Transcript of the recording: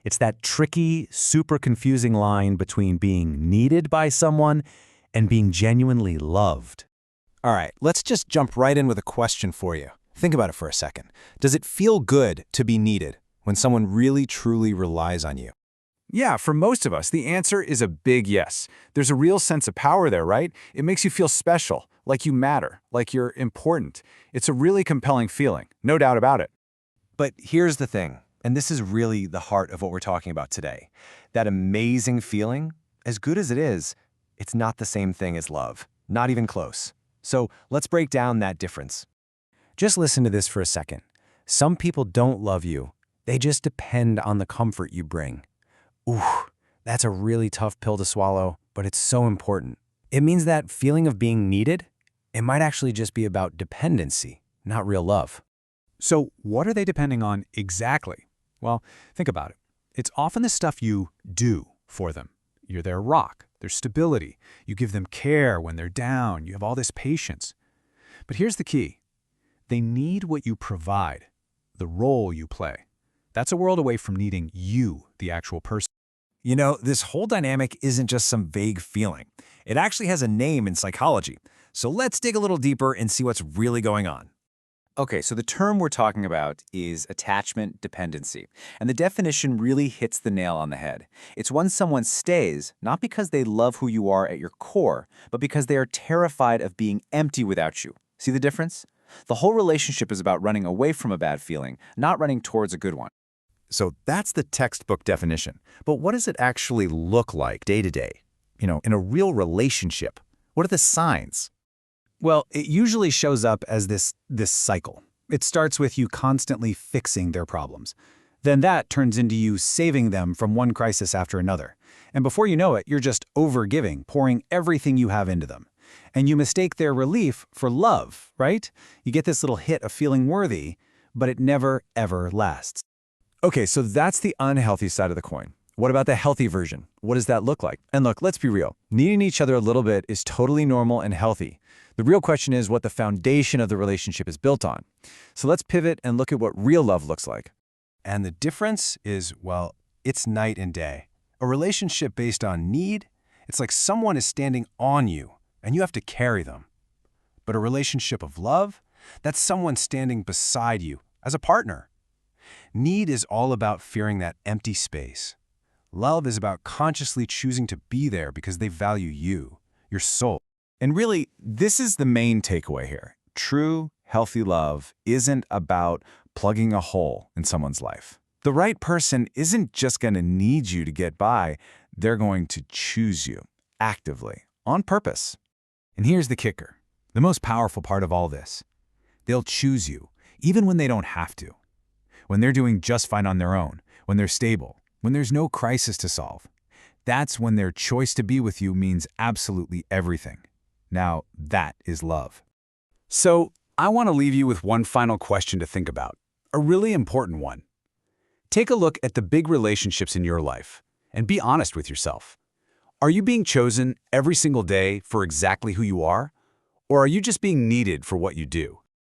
It's that tricky, super confusing line between being needed by someone and being genuinely loved. All right, let's just jump right in with a question for you. Think about it for a second. Does it feel good to be needed when someone really, truly relies on you? Yeah, for most of us, the answer is a big yes. There's a real sense of power there, right? It makes you feel special, like you matter, like you're important. It's a really compelling feeling, no doubt about it. But here's the thing, and this is really the heart of what we're talking about today. That amazing feeling, as good as it is, it's not the same thing as love, not even close. So let's break down that difference. Just listen to this for a second. Some people don't love you. They just depend on the comfort you bring. Ooh, that's a really tough pill to swallow, but it's so important. It means that feeling of being needed, it might actually just be about dependency, not real love. So what are they depending on exactly? Well, think about it. It's often the stuff you do for them. You're their rock, their stability. You give them care when they're down. You have all this patience. But here's the key. They need what you provide, the role you play. That's a world away from needing you, the actual person. You know, this whole dynamic isn't just some vague feeling. It actually has a name in psychology. So let's dig a little deeper and see what's really going on. Okay, so the term we're talking about is attachment dependency, and the definition really hits the nail on the head. It's when someone stays, not because they love who you are at your core, but because they are terrified of being empty without you. See the difference? The whole relationship is about running away from a bad feeling, not running towards a good one. So that's the textbook definition. But what does it actually look like day to day? You know, in a real relationship, what are the signs? Well, it usually shows up as this cycle. It starts with you constantly fixing their problems. Then that turns into you saving them from one crisis after another. And before you know it, you're just overgiving, pouring everything you have into them. And you mistake their relief for love, right? You get this little hit of feeling worthy, but it never, ever lasts. Okay, so that's the unhealthy side of the coin. What about the healthy version? What does that look like? And look, let's be real. Needing each other a little bit is totally normal and healthy. The real question is what the foundation of the relationship is built on. So let's pivot and look at what real love looks like. And the difference is, well, it's night and day. A relationship based on need, it's like someone is standing on you, and you have to carry them. But a relationship of love, that's someone standing beside you as a partner. Need is all about fearing that empty space. Love is about consciously choosing to be there because they value you, your soul. And really, this is the main takeaway here. True, healthy love isn't about plugging a hole in someone's life. The right person isn't just going to need you to get by. They're going to choose you actively, on purpose. And here's the kicker, the most powerful part of all this. They'll choose you, even when they don't have to. When they're doing just fine on their own, when they're stable, when there's no crisis to solve. That's when their choice to be with you means absolutely everything. Now, that is love. So, I want to leave you with one final question to think about, a really important one. Take a look at the big relationships in your life and be honest with yourself. Are you being chosen every single day for exactly who you are? Or are you just being needed for what you do?